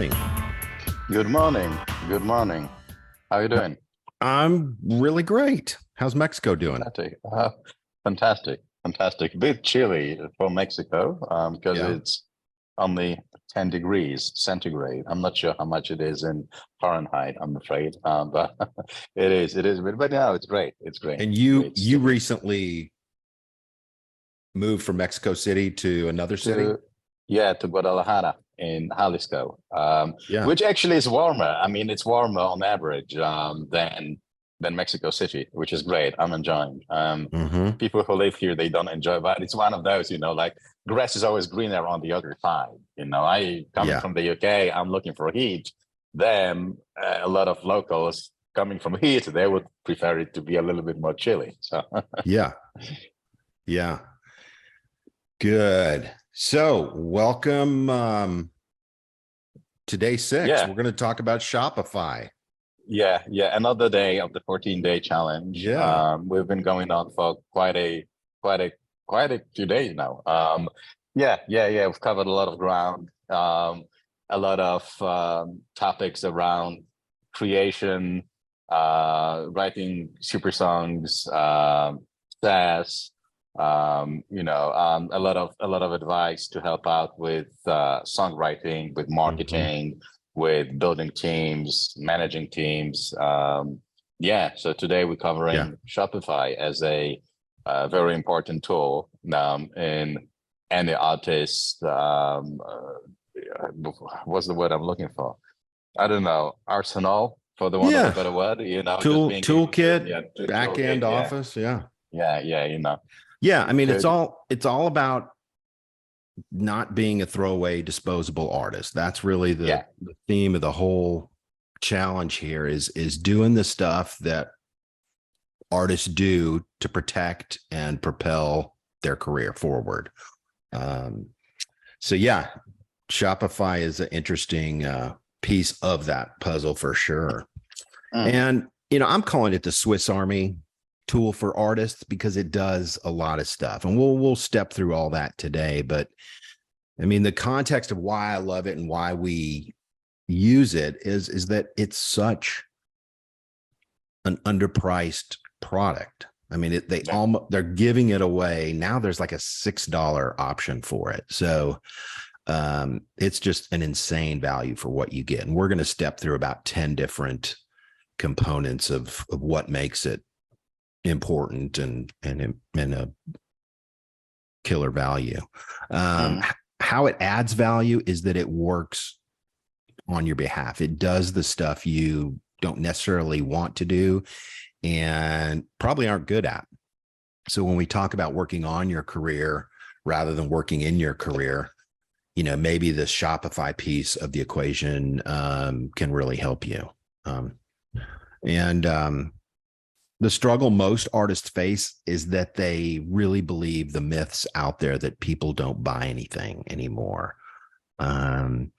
morning. Good morning. Good morning. How are you doing? I'm really great. How's Mexico doing? Fantastic. Fantastic. Fantastic. A bit chilly for Mexico because Yeah. it's only 10 degrees centigrade. I'm not sure how much it is in Fahrenheit, I'm afraid. But it is. It is. But no, it's great. It's great. And It's you great. you recently moved from Mexico City to another city? To Guadalajara in Jalisco, Yeah. which actually is warmer. I mean, it's warmer on average than Mexico City, which is great. I'm enjoying. Hmm. People who live here, they don't enjoy, but it's one of those, like grass is always greener on the other side. I coming Yeah. from the UK, I'm looking for heat. Then a lot of locals coming from heat, they would prefer it to be a little bit more chilly. So Yeah. Yeah. Good. So welcome. Today's six. yeah, We're going to talk about Shopify. yeah. Another day of the 14-day challenge. Yeah. We've been going on for quite a quite a few days now. Yeah. We've covered a lot of ground. A lot of topics around creation, writing super songs, SaaS. A lot of advice to help out with songwriting, with Hmm. marketing, with building teams, managing teams. So today we're Yeah. covering Shopify as a very important tool in any artist. What's the word I'm looking for? I don't know. Arsenal, for the want of a Yeah. better word. Just being able to Toolkit, back toolkit. end office. Yeah. Yeah. Yeah. I mean, To it's all about not being a throwaway disposable artist. That's really yeah. the theme of the whole challenge here is doing the stuff that artists do to protect and propel their career forward. Um, so yeah, Shopify is an interesting piece of that puzzle for sure. Mm. And I'm calling it the Swiss Army tool for artists because it does a lot of stuff, and we'll step through all that today. But I mean, the context of why I love it and why we use it is that it's such an underpriced product. I mean, Yeah. they're giving it away now. There's like a $6 option for it, so it's just an insane value for what you get. And we're going to step through about 10 different components of what makes it important and a killer value. Um, Mm. how it adds value is that it works on your behalf. It does the stuff you don't necessarily want to do and probably aren't good at. So when we talk about working on your career rather than working in your career, maybe the Shopify piece of the equation can really help you. And the struggle most artists face is that they really believe the myths out there that people don't buy anything anymore. And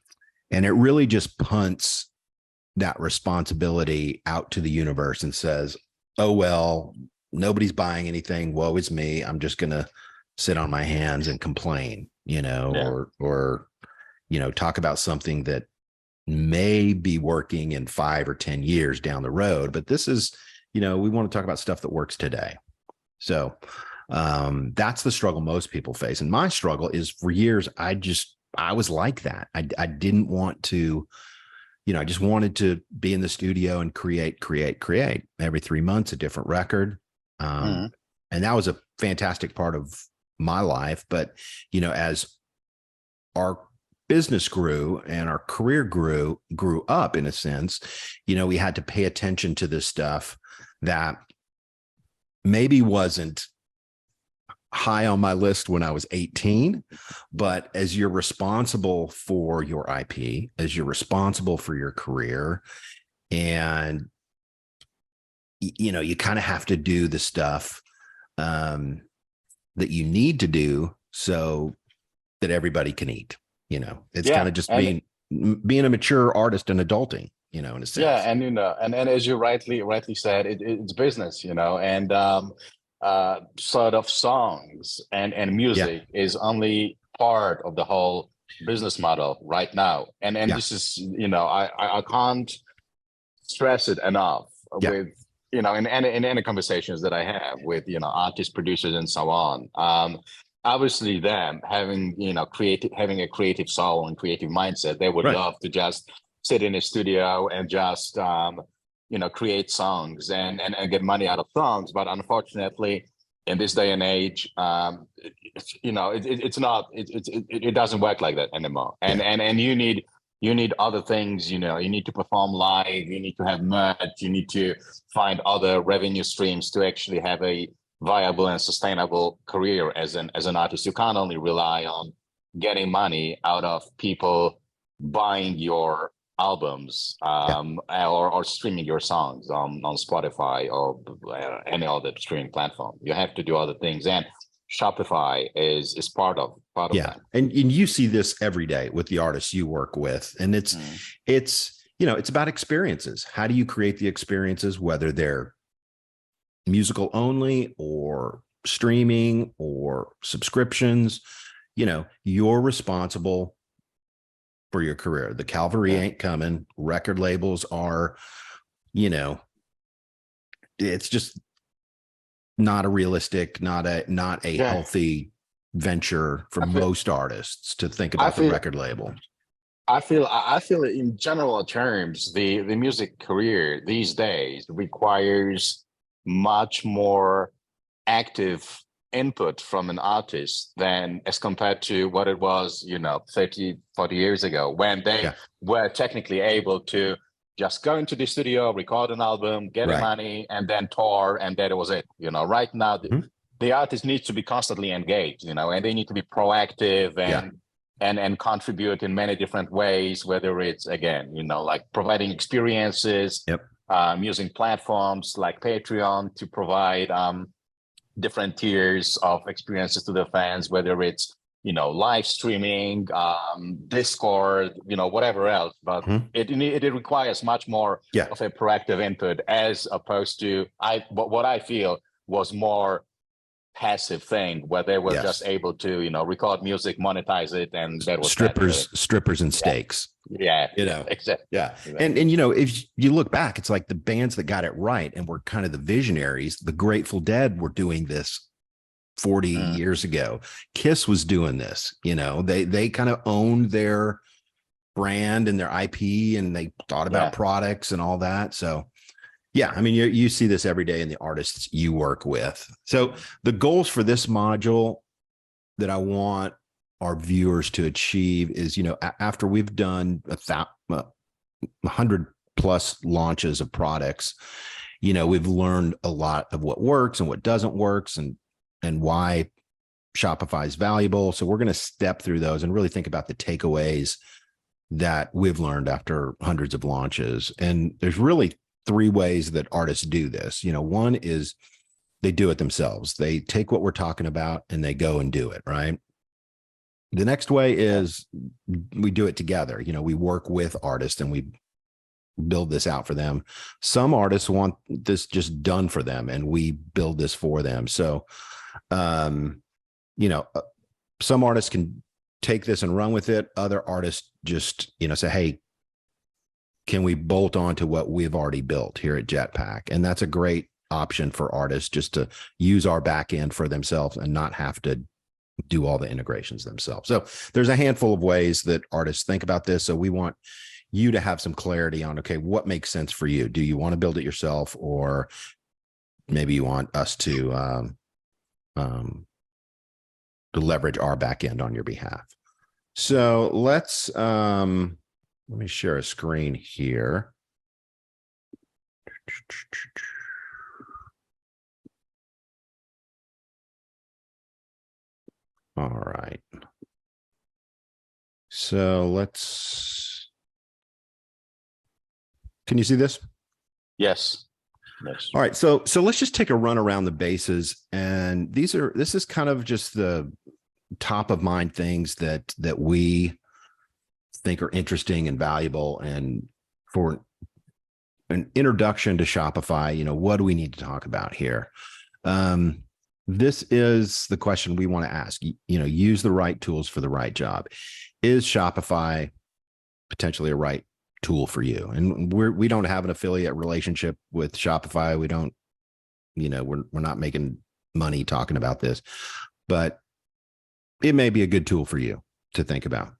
it really just punts that responsibility out to the universe and says, oh, well, nobody's buying anything. Woe is me. I'm just going to sit on my hands and complain, Yeah. or talk about something that may be working in 5 or 10 years down the road. But this is, we want to talk about stuff that works today. So that's the struggle most people face. And my struggle is for years, I was like that. I didn't want to, I just wanted to be in the studio and create every 3 months, a different record. Mm. And that was a fantastic part of my life. But, as our business grew and our career grew up in a sense, we had to pay attention to this stuff that maybe wasn't high on my list when I was 18, but as you're responsible for your IP, as you're responsible for your career, and you kind of have to do the stuff that you need to do so that everybody can eat. It's kind Yeah. of just And being a mature artist and adulting, in a yeah, sense. and as you rightly said, it's business, and sort of songs and Yeah. music is only part of the whole business model right now. And Yeah. this is, I can't stress it enough Yeah. with, in any conversations that I have with, artists, producers, and so on. Obviously them having, having a creative soul and creative mindset, they would Right. love to just sit in a studio and just, create songs and get money out of songs. But unfortunately, in this day and age, it doesn't work like that anymore. And Yeah. and you need other things. You need to perform live. You need to have merch. You need to find other revenue streams to actually have a viable and sustainable career as an artist. You can't only rely on getting money out of people buying your albums, Yeah. or streaming your songs on Spotify or any other streaming platform. You have to do other things, and Shopify is part of Yeah. that. And you see this every day with the artists you work with. And it's it's about experiences. How do you create the experiences, whether they're musical only or streaming or subscriptions? You're responsible for your career. The cavalry ain't coming. Record labels are, it's just not a realistic, not a healthy venture for most artists to think about the record label. I feel in general terms, the music career these days requires much more active input from an artist than as compared to what it was, 30, 40 years ago, when they were technically able to just go into the studio, record an album, get money, and then tour, and that was it. Right now, the artist needs to be constantly engaged, and they need to be proactive and contribute in many different ways, whether it's, again, like providing experiences, using platforms like Patreon to provide different tiers of experiences to the fans, whether it's, live streaming, Discord, whatever else. But it requires much more of a proactive input, as opposed to what I feel was more passive thing, where they were just able to, record music, monetize it, and that was strippers and steaks. Yeah, exactly. Yeah. And if you look back, it's like the bands that got it right and were kind of the visionaries. The Grateful Dead were doing this 40 years ago. Kiss was doing this. They kind of owned their brand and their IP, and they thought about products and all that. So yeah, I mean, you see this every day in the artists you work with. So the goals for this module that I want our viewers to achieve is, after we've done 100 plus launches of products, we've learned a lot of what works and what doesn't works, and why Shopify is valuable. So we're going to step through those and really think about the takeaways that we've learned after hundreds of launches. And there's really 3 ways that artists do this. One is they do it themselves. They take what we're talking about and they go and do it, right? The next way is we do it together. We work with artists and we build this out for them. Some artists want this just done for them and we build this for them. So, some artists can take this and run with it. Other artists just, say, hey, can we bolt on to what we've already built here at Jetpack? And that's a great option for artists, just to use our back end for themselves and not have to do all the integrations themselves. So there's a handful of ways that artists think about this. So we want you to have some clarity on, okay, what makes sense for you? Do you want to build it yourself, or maybe you want us to leverage our back end on your behalf? So let me share a screen here. All right. So can you see this? Yes. All right. So let's just take a run around the bases. And this is kind of just the top of mind things that we think are interesting and valuable. And for an introduction to Shopify, what do we need to talk about here? this is the question we want to ask. Use the right tools for the right job. Is Shopify potentially a right tool for you? And we don't have an affiliate relationship with Shopify. We don't, we're not making money talking about this, but it may be a good tool for you to think about.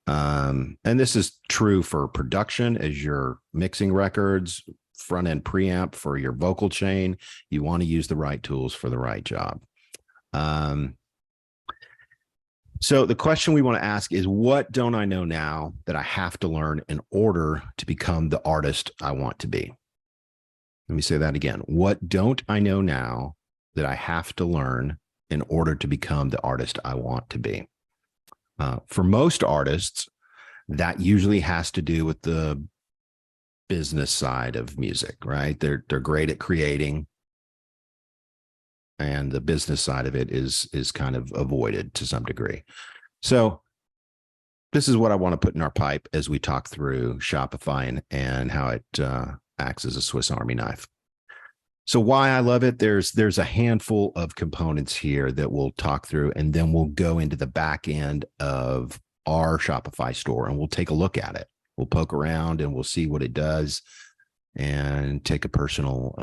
And this is true for production as you're mixing records, front end preamp for your vocal chain. You want to use the right tools for the right job. So the question we want to ask is, what don't I know now that I have to learn in order to become the artist I want to be? Let me say that again. What don't I know now that I have to learn in order to become the artist I want to be? For most artists, that usually has to do with the business side of music, right? They're great at creating, and the business side of it is kind of avoided to some degree. So this is what I want to put in our pipe as we talk through Shopify and how it acts as a Swiss Army knife. So why I love it, there's a handful of components here that we'll talk through, and then we'll go into the back end of our Shopify store and we'll take a look at it. We'll poke around and we'll see what it does and take a personal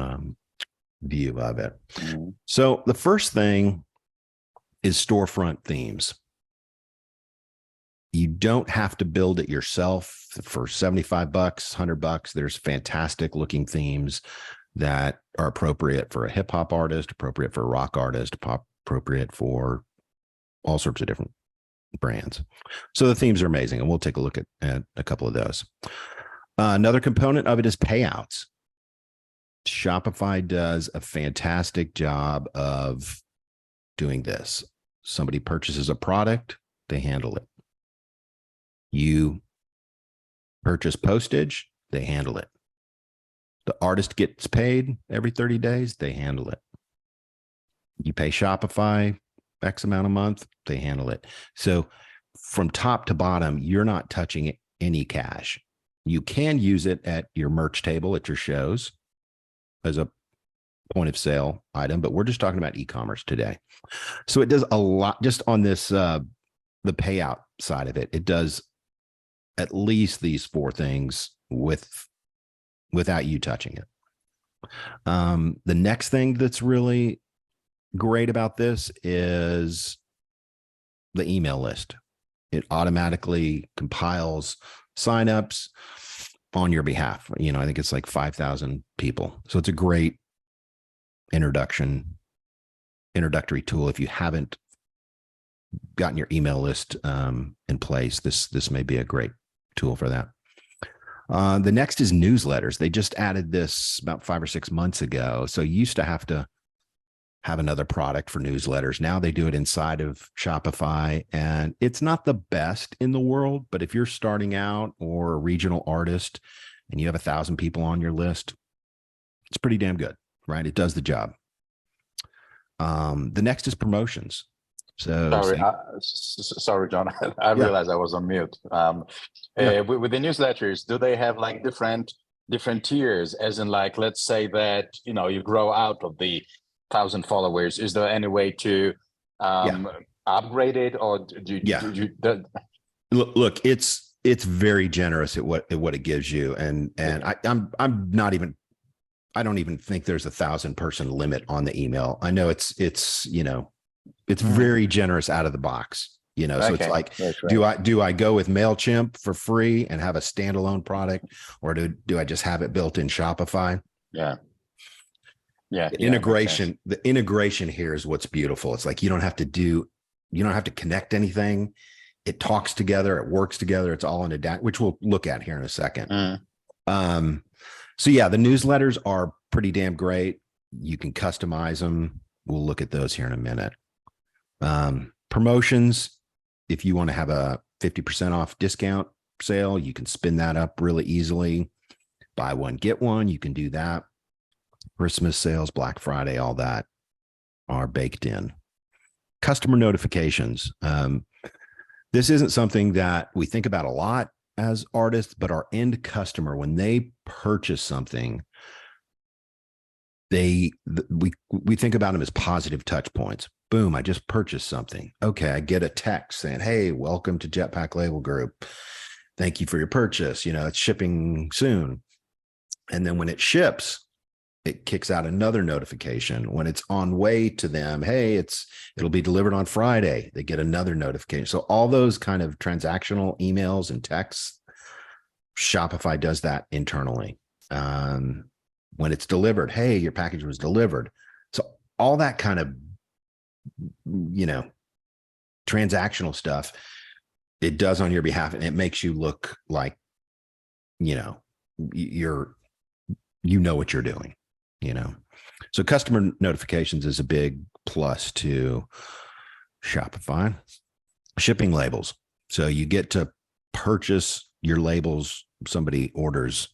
view of it. Mm-hmm. So the first thing is storefront themes. You don't have to build it yourself for $75, $100. There's fantastic looking themes that are appropriate for a hip hop artist, appropriate for a rock artist, appropriate for all sorts of different brands. So the themes are amazing, and we'll take a look at a couple of those. Another component of it is payouts. Shopify does a fantastic job of doing this. Somebody purchases a product, they handle it. You purchase postage, they handle it. The artist gets paid every 30 days, they handle it. You pay Shopify X amount a month, they handle it. So from top to bottom, you're not touching any cash. You can use it at your merch table at your shows as a point of sale item, but we're just talking about e-commerce today. So it does a lot just on this, the payout side of it. It does at least these four things without you touching it. The next thing that's really great about this is the email list. It automatically compiles signups on your behalf. I think it's like 5,000 people. So it's a great introductory tool. If you haven't gotten your email list in place, this may be a great tool for that. The next is newsletters. They just added this about 5 or 6 months ago. So you used to have to have another product for newsletters. Now they do it inside of Shopify, and it's not the best in the world, but if you're starting out or a regional artist and you have 1,000 people on your list, it's pretty damn good, right? It does the job. The next is promotions. So sorry, John. I realized I was on mute. With the newsletters, do they have like different tiers? As in, like, let's say that you grow out of the 1,000 followers. Is there any way to upgrade it, or do you? Look, it's very generous at what it gives you, and I'm not even. I don't even think there's 1,000 person limit on the email. I know it's very generous out of the box, so it's like, right. do I go with MailChimp for free and have a standalone product, or do I just have it built in Shopify? Yeah. The integration here is what's beautiful. It's like, you don't have to connect anything. It talks together. It works together. It's all in a DAC, which we'll look at here in a second. So the newsletters are pretty damn great. You can customize them. We'll look at those here in a minute. Promotions, if you want to have a 50% off discount sale, you can spin that up really easily. Buy one, get one. You can do that. Christmas sales, Black Friday, all that are baked in. Customer notifications. This isn't something that we think about a lot as artists, but our end customer, when they purchase something, we think about them as positive touch points. Boom, I just purchased something. Okay, I get a text saying, hey, welcome to Jetpack Label Group. Thank you for your purchase. It's shipping soon. And then when it ships, it kicks out another notification. When it's on way to them, hey, it'll be delivered on Friday. They get another notification. So all those kind of transactional emails and texts, Shopify does that internally. When it's delivered, hey, your package was delivered. So all that kind of, transactional stuff, it does on your behalf, and it makes you look like, you're what you're doing. So customer notifications is a big plus to Shopify. Shipping labels. So you get to purchase your labels. Somebody orders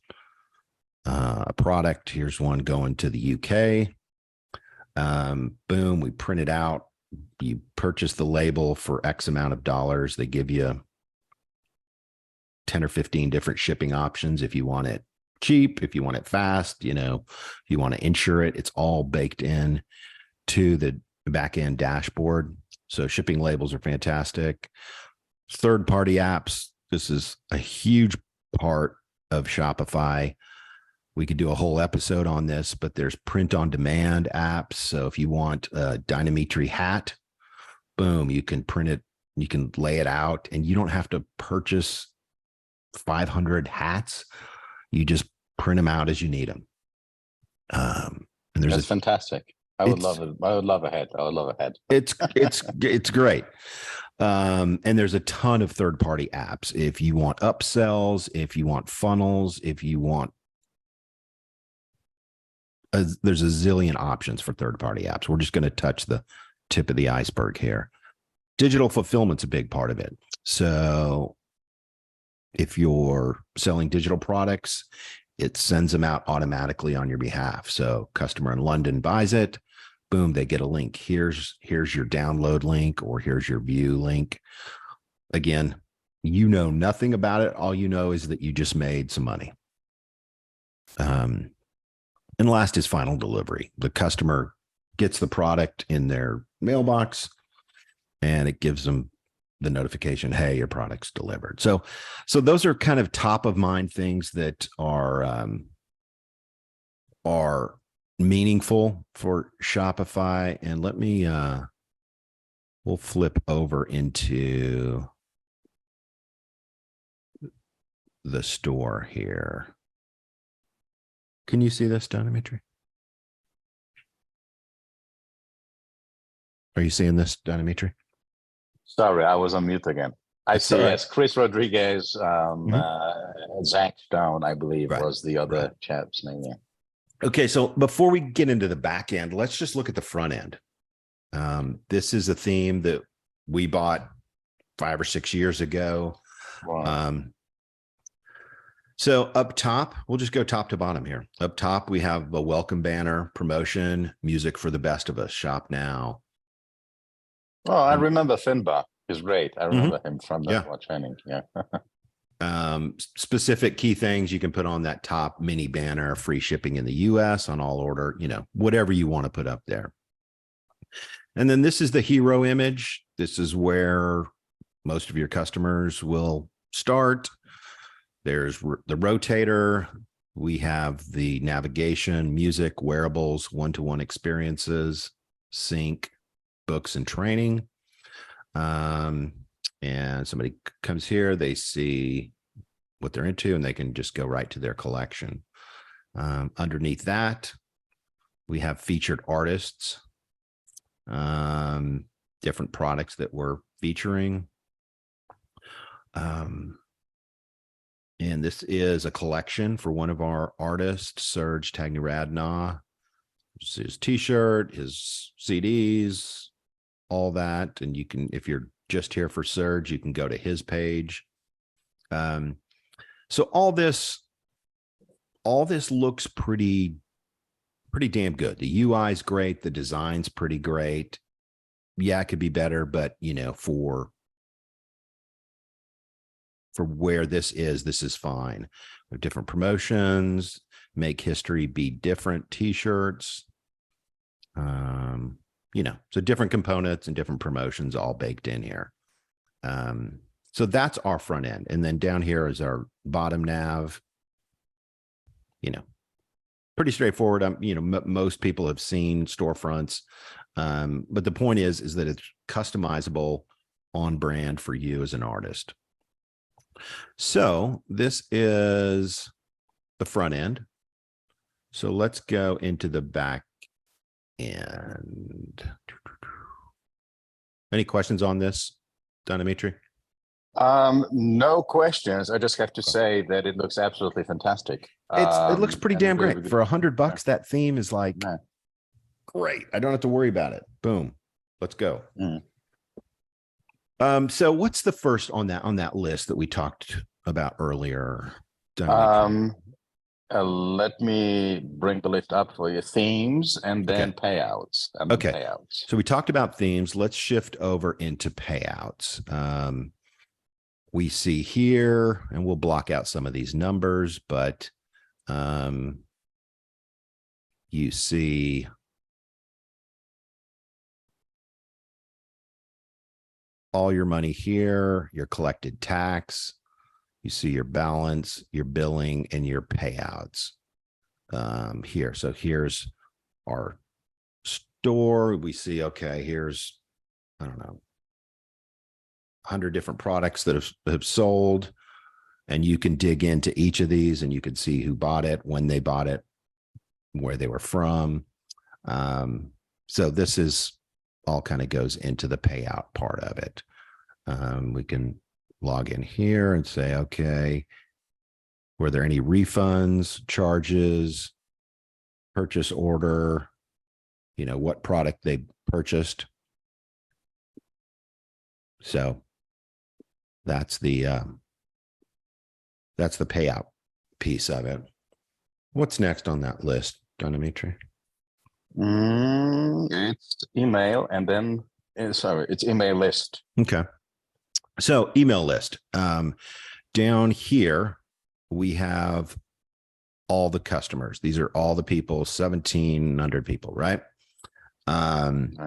a product. Here's one going to the UK. Boom, we print it out. You purchase the label for X amount of dollars. They give you 10 or 15 different shipping options if you want it cheap, if you want it fast, if you want to insure it. It's all baked in to the back end dashboard. So shipping labels are fantastic. Third-party apps. This is a huge part of Shopify. We could do a whole episode on this, but there's print on demand apps. So if you want a Dynamitri hat, boom, you can print it, you can lay it out, and you don't have to purchase 500 hats. You just print them out as you need them. And that's fantastic. I would love it. I would love a hat. I would love a hat. It's great. And there's a ton of third-party apps. If you want upsells, if you want funnels, if you want, there's a zillion options for third-party apps. We're just going to touch the tip of the iceberg here. Digital fulfillment's a big part of it. So if you're selling digital products, it sends them out automatically on your behalf. So customer in London buys it, boom, they get a link. Here's your download link, or here's your view link. Again, you know nothing about it. All you know is that you just made some money. And last is final delivery. The customer gets the product in their mailbox, and it gives them the notification, hey, your product's delivered. So those are kind of top of mind things that are meaningful for Shopify. And let me, we'll flip over into the store here. Can you see this, Dynamitri? Are you seeing this, Dynamitri? Sorry, I was on mute again. I see. Yes, Chris Rodriguez, Zach Stone, I believe, was the other chap's name. Yeah. Okay, so before we get into the back end, let's just look at the front end. This is a theme that we bought 5 or 6 years ago. Wow. So up top, we'll just go top to bottom here. Up top, we have a welcome banner, promotion, music for the best of us, shop now. Oh, I remember Finbar. He's great. I remember him from the training. Yeah. Specific key things you can put on that top mini banner: free shipping in the US on all order, whatever you want to put up there. And then this is the hero image. This is where most of your customers will start. There's the rotator. We have the navigation, music, wearables, one-to-one experiences, sync, books, and training. And somebody comes here, they see what they're into, and they can just go right to their collection. Underneath that, we have featured artists, different products that we're featuring. And this is a collection for one of our artists, Serge Tagniradna. This is his t-shirt, his CDs, all that. And you can, if you're just here for Serge, you can go to his page. So all this looks pretty damn good. The UI is great. The design's pretty great. Yeah, it could be better, but for where this is fine. We have different promotions. make history be different t-shirts. You know, so different components and different promotions all baked in here. So that's our front end. And then down here is our bottom nav. You know, pretty straightforward. You know, most people have seen storefronts. But the point is that it's customizable on brand for you as an artist. So this is the front end. So let's go into the back end. Any questions on this, Dynamitri? No questions. I just have to say that it looks absolutely fantastic. It looks pretty damn great. really For $100, that theme is like yeah. great. I don't have to worry about it. Boom. Let's go. Mm. So what's the first on that list that we talked about earlier? Let me bring the list up for you. Themes and then payouts. Okay. Payouts. So we talked about themes. Let's shift over into payouts. We see here, and we'll block out some of these numbers, but you see all your money here, your collected tax, you see your balance, your billing, and your payouts here. So here's our store. We see, okay, here's, I don't know, 100 different products that have sold, and you can dig into each of these and you can see who bought it, when they bought it, where they were from. So this is all kind of goes into the payout part of it. We can log in here and say, okay, were there any refunds, charges, purchase order, you know, what product they purchased. So that's the payout piece of it. What's next on that list, Dynamitri? It's email and then, it's email list. Okay. So email list. Down here, we have all the customers. These are all the people, 1,700 people, right? And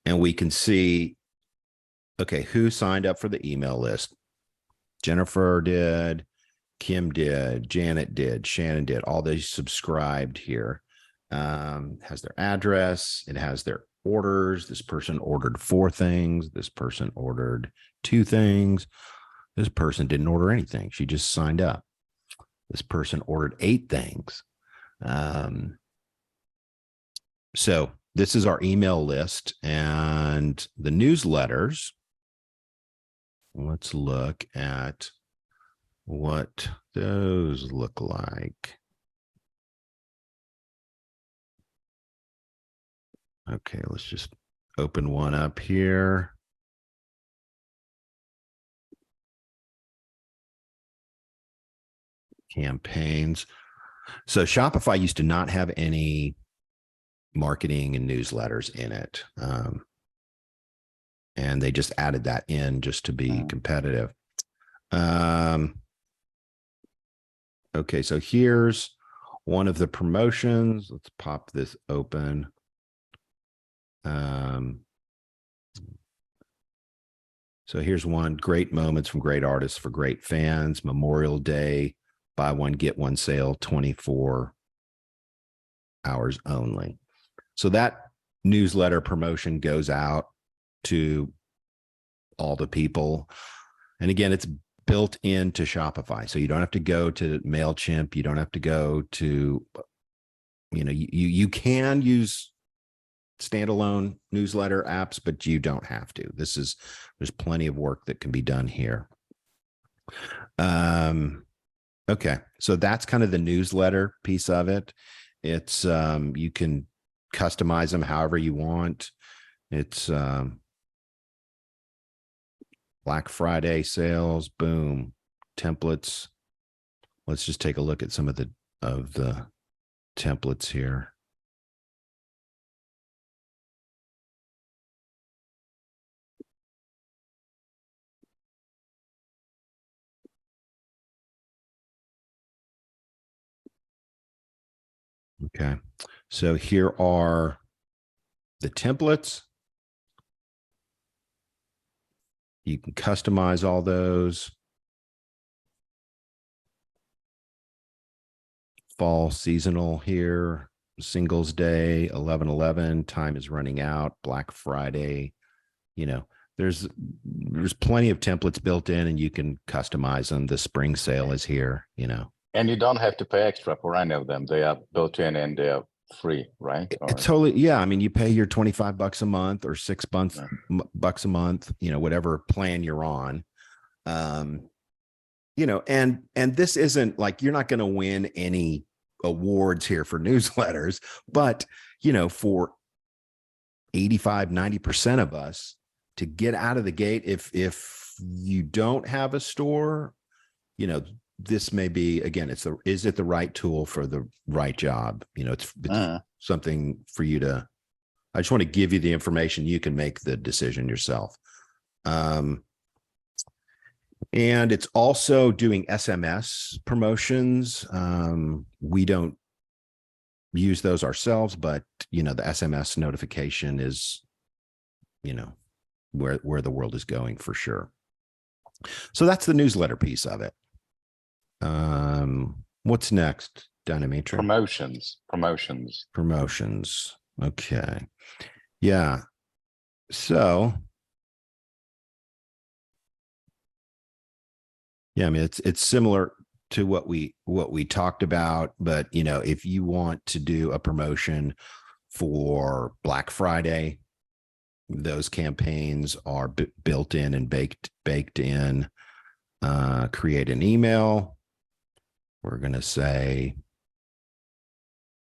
we can see, okay, who signed up for the email list? Jennifer did, Kim did, Janet did, Shannon did, all these subscribed here. Has their address, it has their orders. This person ordered 4 things. This person ordered 2 things. This person didn't order anything. She just signed up. This person ordered 8 things. So this is our email list and the newsletters. Let's look at what those look like. Okay, let's just open one up here. Campaigns. So Shopify used to not have any marketing and newsletters in it. And they just added that in just to be competitive. Okay, so here's one of the promotions. Let's pop this open. So here's one: great moments from great artists for great fans. Memorial Day, buy one, get one sale, 24 hours only. So that newsletter promotion goes out to all the people. And again, it's built into Shopify. So you don't have to go to MailChimp. You don't have to go to, you know, you can use standalone newsletter apps, but you don't have to. There's plenty of work that can be done here. Okay. So that's kind of the newsletter piece of it. It's, you can customize them however you want. It's, Black Friday sales, boom, templates. Let's just take a look at some of the templates here. Okay. So here are the templates. You can customize all those. Fall seasonal here, Singles Day, 11/11, time is running out, Black Friday. You know, there's plenty of templates built in and you can customize them. The spring sale is here, you know. And you don't have to pay extra for any of them. They are built in and they are free, right? Or... It's totally, yeah. I mean, you pay your $25 a month or $6 a month, you know, whatever plan you're on. You know, and this isn't like, you're not going to win any awards here for newsletters, but, you know, for 85-90% of us to get out of the gate, if you don't have a store, you know, this may be, again, is it the right tool for the right job? You know, it's something for you to, I just want to give you the information. You can make the decision yourself. And it's also doing SMS promotions. We don't use those ourselves, but, you know, the SMS notification is, you know, where the world is going for sure. So that's the newsletter piece of it. What's next, Dynamitri? Promotions. Okay. Yeah. So, yeah, I mean, it's similar to what we talked about, but, you know, if you want to do a promotion for Black Friday, those campaigns are built in and baked in. Create an email. We're going to say,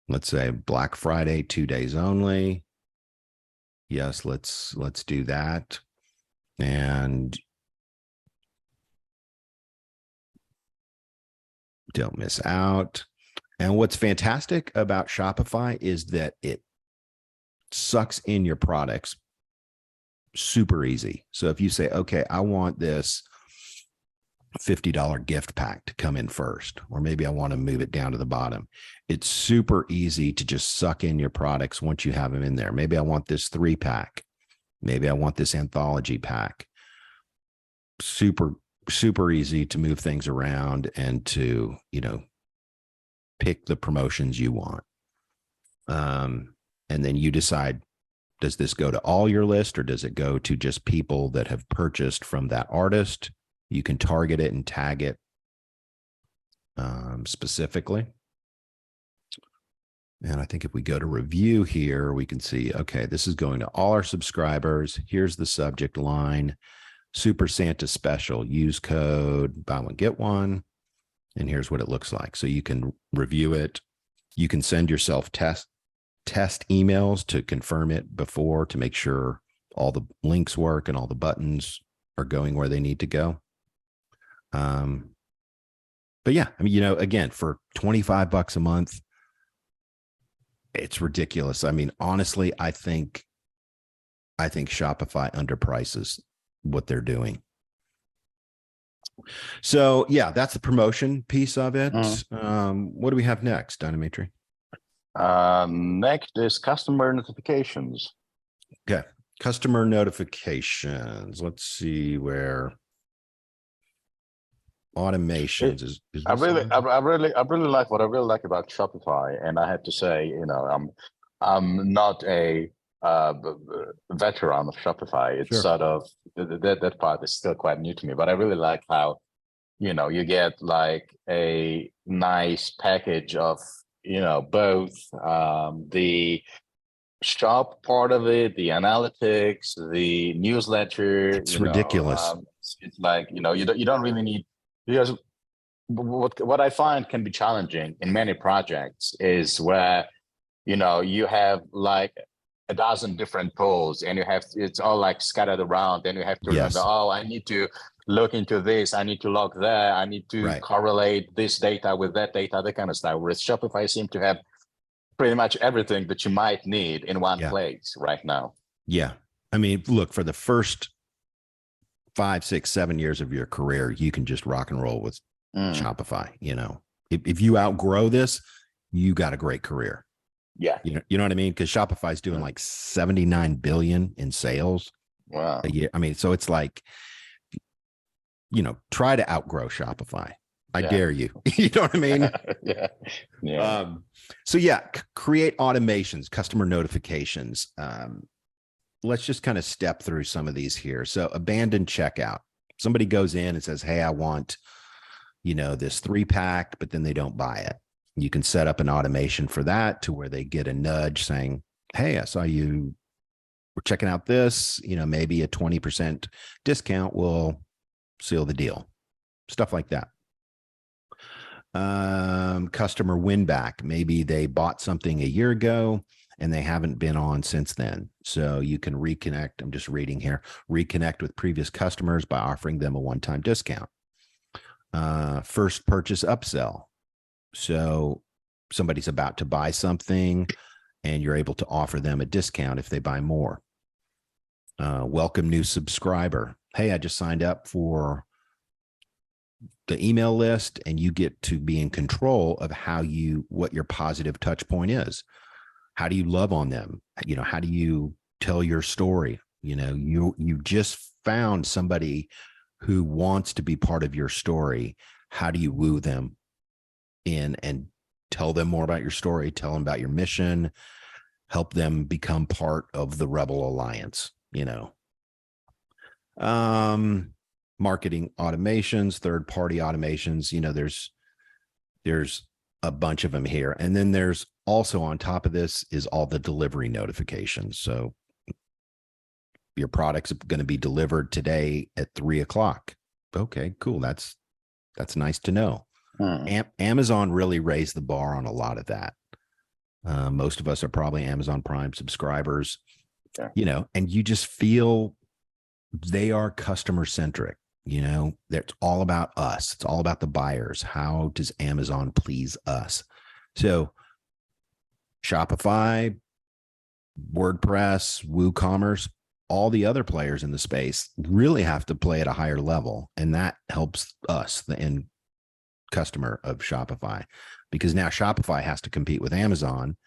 let's say Black Friday, 2 days only. Yes, let's do that. And don't miss out. And what's fantastic about Shopify is that it sucks in your products super easy. So if you say, okay, I want this $50 gift pack to come in first, or maybe I want to move it down to the bottom, it's super easy to just suck in your products once you have them in there. Maybe I want this 3-pack. Maybe I want this anthology pack. Super easy to move things around and to, you know, pick the promotions you want. And then you decide, does this go to all your list or does it go to just people that have purchased from that artist? You can target it and tag it specifically. And I think if we go to review here, we can see, okay, this is going to all our subscribers. Here's the subject line. Super Santa Special, use code buy one get one, and here's what it looks like. So you can review it. You can send yourself test emails to confirm it before, to make sure all the links work and all the buttons are going where they need to go. But yeah, I mean, you know, again, for $25 a month, it's ridiculous. I mean, honestly, I think Shopify underprices what they're doing. So yeah, that's the promotion piece of it. What do we have next, Dynamitri? Next is customer notifications. Okay, customer notifications. Let's see where automations is I really like what I really like about Shopify, and I have to say, you know, I'm not a veteran of Shopify. It's sort of that part is still quite new to me, but I really like how, you know, you get like a nice package of, you know, both the shop part of it, the analytics, the newsletter. It's ridiculous. It's like, you know, you don't really need, because what I find can be challenging in many projects is where, you know, you have like a dozen different polls and it's all like scattered around, and you have to remember, oh, I need to look into this, I need to log there, I need to correlate this data with that data, that kind of stuff. Whereas Shopify seems to have pretty much everything that you might need in one place right now. Yeah. I mean, look, for the first 5, 6, 7 years of your career, you can just rock and roll with Shopify. You know, if you outgrow this, you got a great career. Yeah. You know what I mean? Because Shopify's doing like 79 billion in sales Wow. a year. I mean, so it's like, try to outgrow Shopify. I Yeah. dare you. You know what I mean? Yeah. Yeah. So yeah, create automations, customer notifications. Let's just kind of step through some of these here. So abandoned checkout. Somebody goes in and says, hey, I want, this 3-pack, but then they don't buy it. You can set up an automation for that to where they get a nudge saying, hey, I saw you were checking out this, maybe a 20% discount will seal the deal. Stuff like that. Customer win back. Maybe they bought something a year ago and they haven't been on since then. So you can reconnect. I'm just reading here. Reconnect with previous customers by offering them a one-time discount. First purchase upsell. So somebody's about to buy something and you're able to offer them a discount if they buy more. Welcome new subscriber. Hey, I just signed up for the email list and you get to be in control of what your positive touch point is. How do you love on them? How do you tell your story? You just found somebody who wants to be part of your story. How do you woo them in and tell them more about your story, tell them about your mission, help them become part of the Rebel Alliance, marketing automations, third-party automations, there's a bunch of them here. And then there's also on top of this is all the delivery notifications. So your product's going to be delivered today at 3:00. Okay, cool. That's nice to know. Amazon really raised the bar on a lot of that. Most of us are probably Amazon Prime subscribers, and you just feel they are customer centric. It's all about us. It's all about the buyers. How does Amazon please us? So Shopify, WordPress, WooCommerce, all the other players in the space really have to play at a higher level. And that helps us, the end customer of Shopify, because now Shopify has to compete with Amazon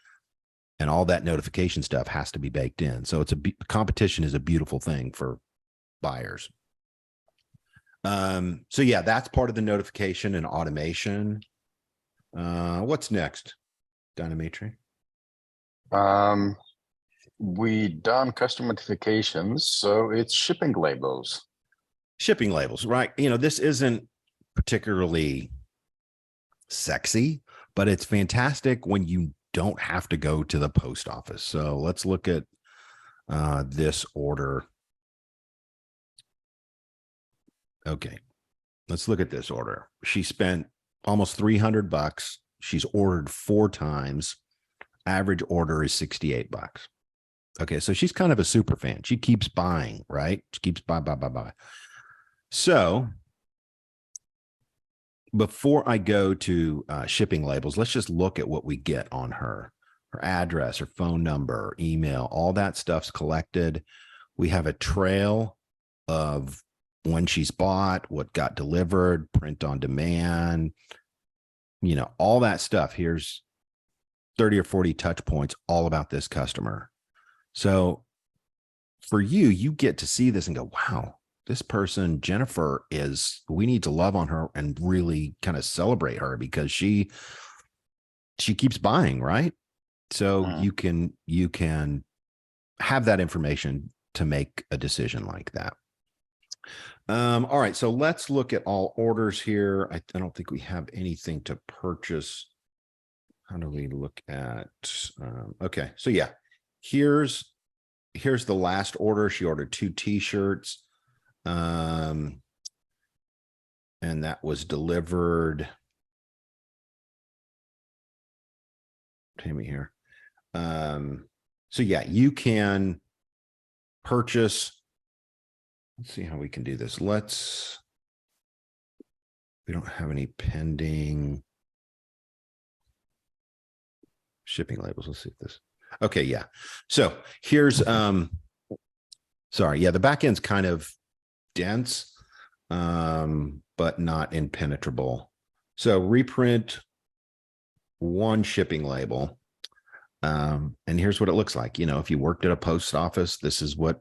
and all that notification stuff has to be baked in. So competition is a beautiful thing for buyers. So yeah, that's part of the notification and automation. What's next, Dynamitri? We done custom notifications, so it's shipping labels. Shipping labels, right? This isn't particularly sexy, but it's fantastic when you don't have to go to the post office. So let's look at this order. Okay, let's look at this order. She spent almost $300. She's ordered 4 times. Average order is $68. Okay, so she's kind of a super fan. She keeps buying, right? She keeps buy. So before I go to shipping labels, let's just look at what we get on her address, her phone number, email, all that stuff's collected. We have a trail of when she's bought, what got delivered, print on demand, all that stuff. Here's 30 or 40 touch points all about this customer. So for you get to see this and go, wow, this person, Jennifer, we need to love on her and really kind of celebrate her because she keeps buying, right? So you can have that information to make a decision like that. All right, so let's look at all orders here. I don't think we have anything to purchase. How do we look at, okay, so yeah, here's the last order. She ordered 2 t-shirts, and that was delivered. Tammy here. So yeah, you can purchase. Let's see how we can do this. We don't have any pending shipping labels. Let's see if this. Okay, yeah. So here's sorry, yeah, the back end's kind of dense, but not impenetrable. So reprint 1 shipping label. And here's what it looks like. If you worked at a post office, this is what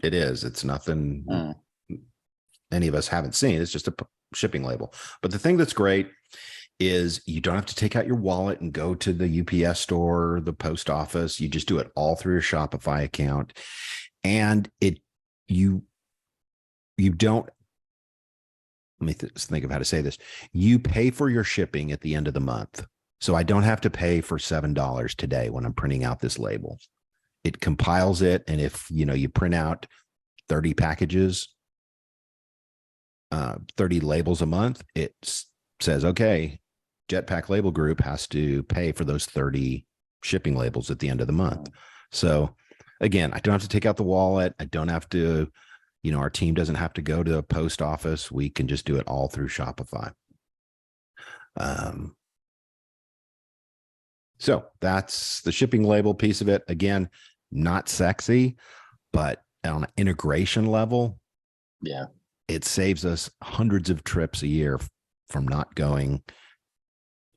it is. It's nothing any of us haven't seen. It's just a shipping label. But the thing that's great is you don't have to take out your wallet and go to the UPS store or the post office. You just do it all through your Shopify account. And you don't, let me think of how to say this. You pay for your shipping at the end of the month. So I don't have to pay for $7 today when I'm printing out this label. It compiles it. And if, you print out 30 packages, 30 labels a month, it says, okay, Jetpack Label Group has to pay for those 30 shipping labels at the end of the month. So again, I don't have to take out the wallet. I don't have to, our team doesn't have to go to a post office. We can just do it all through Shopify. So that's the shipping label piece of it. Again, not sexy, but on an integration level, yeah, it saves us hundreds of trips a year from not going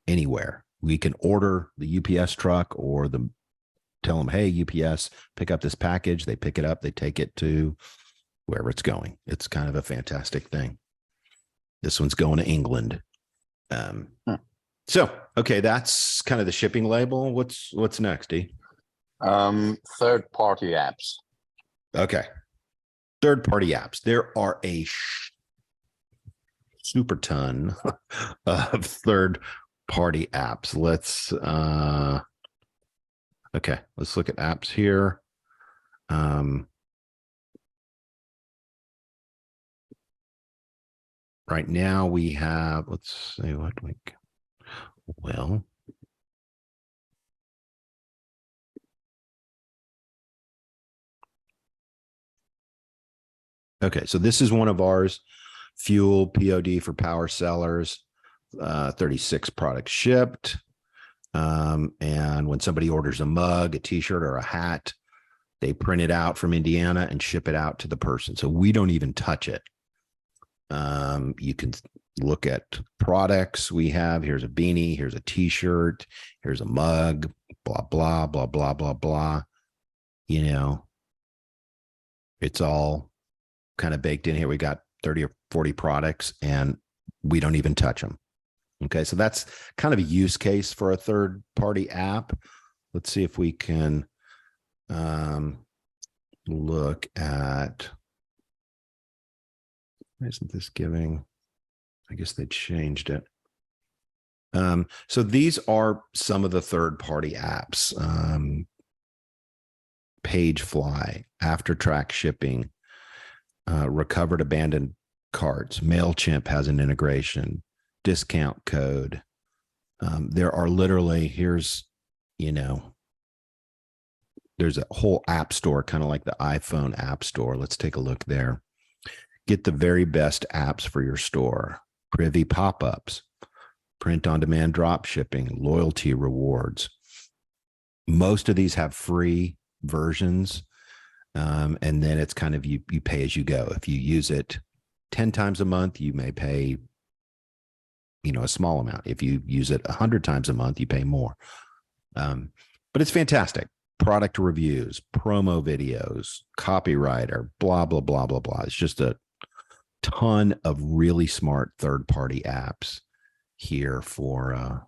anywhere. We can order the UPS truck or tell them, hey, UPS, pick up this package. They pick it up. They take it to wherever it's going. It's kind of a fantastic thing. This one's going to England. So, okay, that's kind of the shipping label. What's next, D? Third-party apps. Okay. Third-party apps. There are a super ton of third-party apps. Let's look at apps here. Right now we have, let's see what we can. Well, okay, so this is one of ours, Fuel POD for power sellers, 36 products shipped. And when somebody orders a mug, a t-shirt, or a hat, they print it out from Indiana and ship it out to the person. So we don't even touch it. You can look at products we have. Here's a beanie, here's a t-shirt, here's a mug, blah, blah, blah, blah, blah, blah. It's all kind of baked in here. We got 30 or 40 products and we don't even touch them. Okay, so that's kind of a use case for a third-party app. Let's see if we can look at, isn't this giving? I guess they changed it. So these are some of the third-party apps. Pagefly, Aftertrack Shipping, Recovered Abandoned Carts, MailChimp has an integration, Discount Code. There are literally, there's a whole app store, kind of like the iPhone app store. Let's take a look there. Get the very best apps for your store. Privy pop-ups, print on demand drop shipping, loyalty rewards. Most of these have free versions. And then it's kind of, you pay as you go. If you use it 10 times a month, you may pay, a small amount. If you use it 100 times a month, you pay more. But it's fantastic. Product reviews, promo videos, copywriter, blah, blah, blah, blah, blah. It's just a ton of really smart third-party apps here for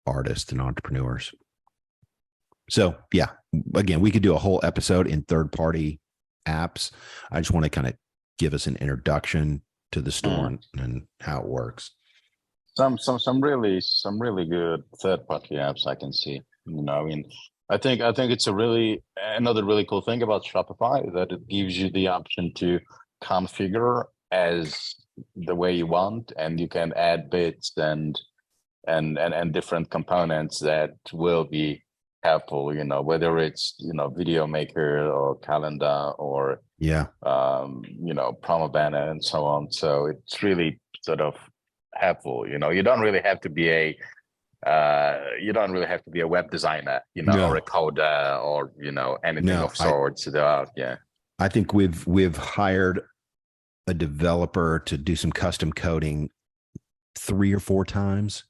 artists and entrepreneurs. So yeah, again, we could do a whole episode in third-party apps. I just want to kind of give us an introduction to the store and how it works. Some really good third-party apps I can see. I think it's another really cool thing about Shopify, that it gives you the option to configure as the way you want, and you can add bits and different components that will be helpful, whether it's video maker or calendar or promo banner and so on. So it's really sort of helpful. You don't really have to be a web designer, or a coder or anything of sorts. I think we've hired a developer to do some custom coding 3 or 4 times.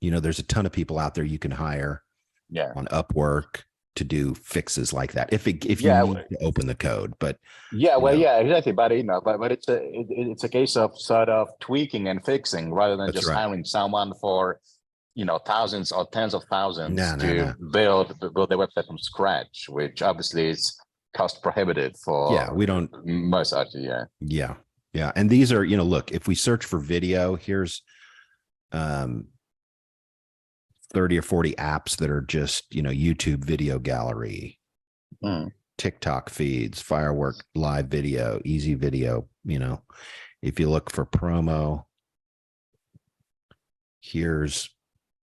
There's a ton of people out there you can hire Yeah. on Upwork to do fixes like that. If you Yeah. need to open the code, but Yeah, you well, know, yeah, exactly. But but it's a case of sort of tweaking and fixing rather than that's just right. hiring someone for thousands or tens of thousands No, no, to no. build the website from scratch, which obviously is cost prohibitive Yeah, we for don't. most artists. Yeah. Yeah, yeah. And these are, look, if we search for video, here's 30 or 40 apps that are just, YouTube video gallery, TikTok feeds, firework live video, easy video. If you look for promo, here's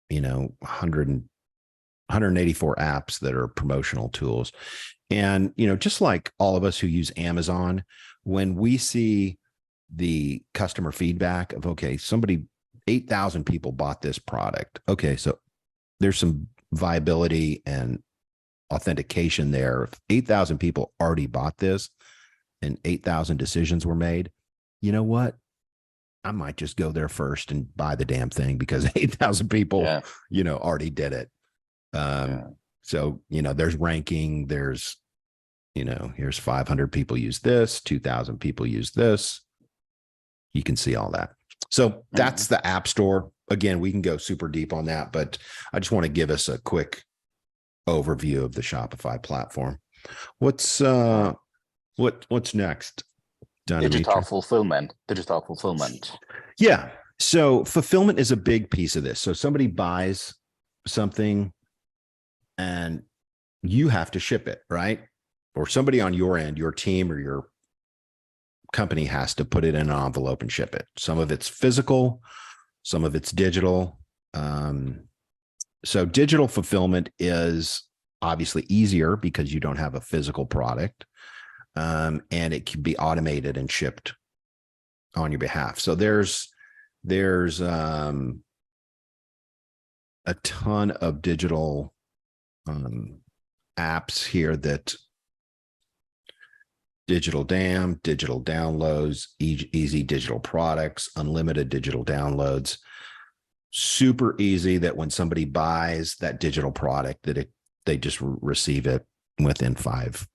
184 apps that are promotional tools. And just like all of us who use Amazon, when we see the customer feedback of, okay, 8,000 people bought this product, okay, so there's some viability and authentication there. If 8,000 people already bought this and 8,000 decisions were made, you know what? I might just go there first and buy the damn thing because 8,000 people, already did it. So, there's ranking, there's, here's 500 people use this, 2,000 people use this. You can see all that. So that's the App Store. Again, we can go super deep on that, but I just want to give us a quick overview of the Shopify platform. What's next? Digital fulfillment. Yeah. So fulfillment is a big piece of this. So somebody buys something and you have to ship it, right? Or somebody on your end, your team or your company has to put it in an envelope and ship it. Some of it's physical, some of it's digital. So digital fulfillment is obviously easier because you don't have a physical product, and it can be automated and shipped on your behalf. So there's a ton of digital apps here that digital digital downloads, easy digital products, unlimited digital downloads. Super easy that when somebody buys that digital product, they just receive it within 5-10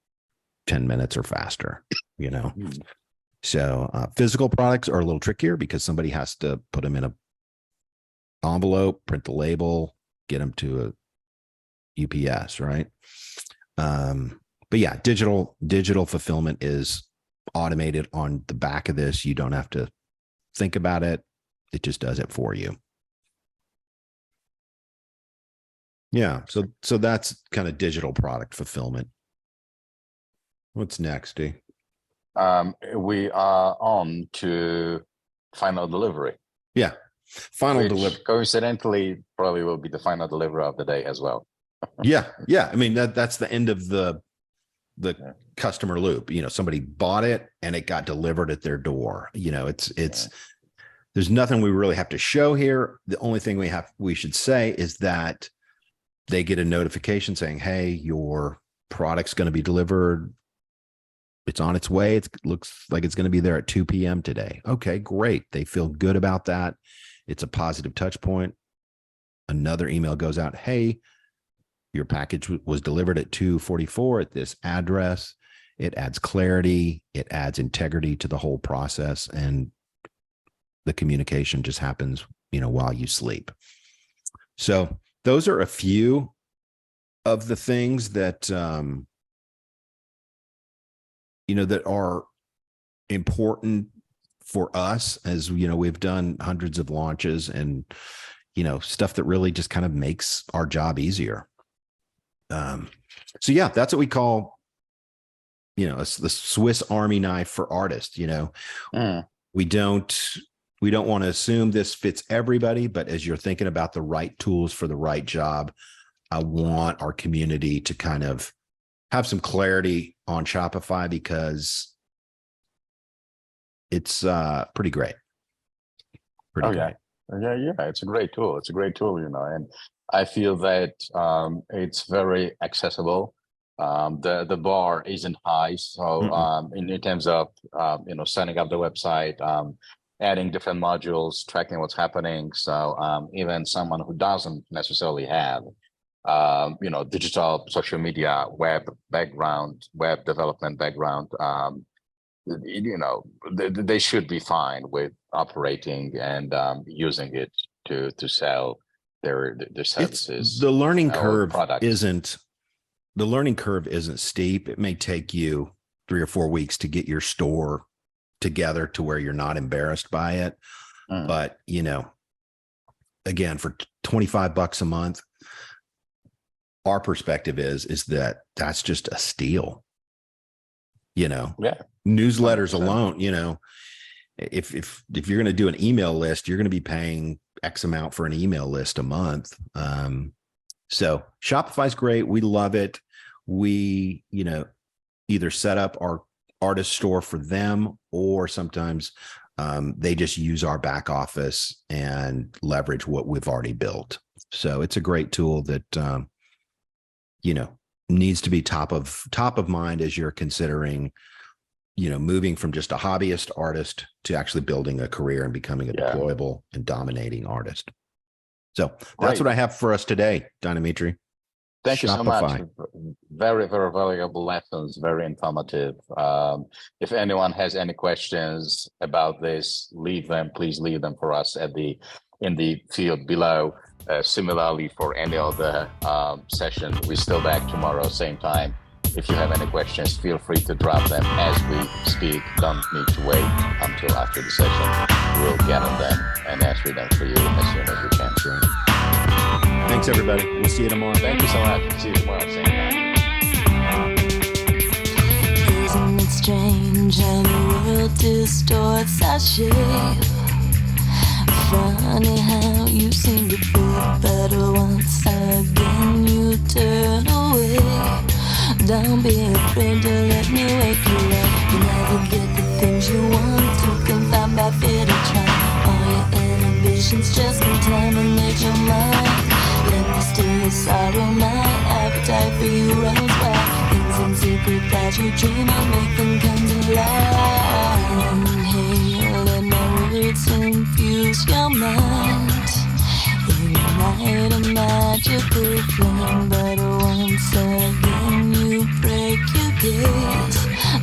minutes or faster, So physical products are a little trickier because somebody has to put them in a envelope, print the label, get them to a UPS, right? But yeah, digital fulfillment is automated on the back of this. You don't have to think about it. It just does it for you. Yeah. So that's kind of digital product fulfillment. What's next, D? We are on to final delivery. Yeah. Final delivery. Coincidentally, probably will be the final delivery of the day as well. Yeah. I mean, that's the end of the customer loop. Somebody bought it and it got delivered at their door. There's nothing we really have to show here. The only thing we should say is that they get a notification saying, hey, your product's going to be delivered. It's on its way. It looks like it's going to be there at 2 p.m. today. Okay, great. They feel good about that. It's a positive touch point. Another email goes out. Hey, your package was delivered at 2:44 at this address. It adds clarity. It adds integrity to the whole process. And the communication just happens, while you sleep. So those are a few of the things that, that are important for us as, we've done hundreds of launches and, stuff that really just kind of makes our job easier. So yeah, that's what we call, the Swiss Army knife for artists. We don't want to assume this fits everybody, but as you're thinking about the right tools for the right job, I want our community to kind of have some clarity on Shopify because it's pretty great. Great. Yeah. It's a great tool. And I feel that it's very accessible. The bar isn't high. So in terms of, setting up the website, adding different modules, tracking what's happening. So even someone who doesn't necessarily have digital social media, web background, web development background, they should be fine with operating and using it to sell their services. The learning curve products. isn't steep. It may take you 3 or 4 weeks to get your store together to where you're not embarrassed by it. But, again, for $25 a month, our perspective is that that's just a steal. Newsletters 100%. alone, if you're going to do an email list, you're going to be paying X amount for an email list a month. So Shopify's great. We love it. We, either set up our artist store for them, or sometimes they just use our back office and leverage what we've already built. So it's a great tool that, needs to be top of mind as you're considering, moving from just a hobbyist artist to actually building a career and becoming a deployable and dominating artist. So that's what I have for us today, Dynamitri. Thank you so much. Very, very valuable lessons, very informative. If anyone has any questions about this, please leave them for us in the field below. Similarly, for any other session, we're still back tomorrow, same time. If you have any questions, feel free to drop them as we speak. Don't need to wait until after the session. We'll get on them and answer them for you as soon as we can. Sure. Thanks, everybody. We'll see you tomorrow. Thank you so much. See you tomorrow, same time. Isn't it strange how the world distorts our shape? Funny how you seem to feel better once again you turn away. Don't be afraid to let me wake you up. You never get the things you want to, confined by fear to try. All your inhibitions just contaminate your mind. Let me steal your sorrow, my appetite for you runs wild. Things in secret that you dream of, make them come to life. Inhale, let my words infuse your mind. Ignite a magical flame, but once again you break your gaze.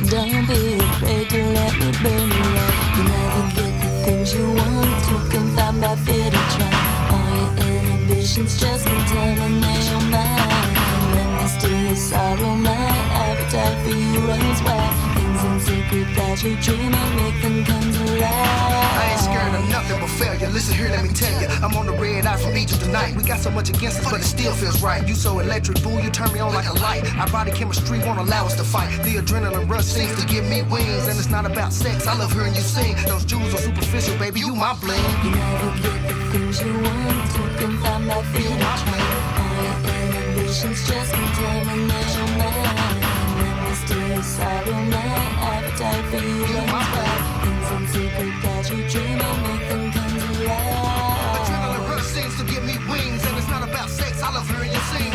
Don't be afraid to let me burn you up. You never get the things you want to, confined by fear to try. All your inhibitions just contaminate your mind. Let me steal your sorrow, my appetite for you runs wild. Things in secret that you dream of, make them come to life. I ain't scared of nothing but failure. Listen here, let me tell you, I'm on the red eye from Egypt tonight. We got so much against us, but it still feels right. You so electric, boo, you turn me on like a light. Our body chemistry won't allow us to fight. The adrenaline rush seems to give me wings, and it's not about sex. I love hearing you sing. Those jewels are superficial, baby, you my bling. You never get the things you want to, confined by fear to try. All your inhibitions just contaminate your mind. Let me steal your sorrow, my appetite for you runs wild. Things in secret that you dream of, make them come to life. Adrenaline rush seems to give me wings, and it's not about sex. I love hearing you sing.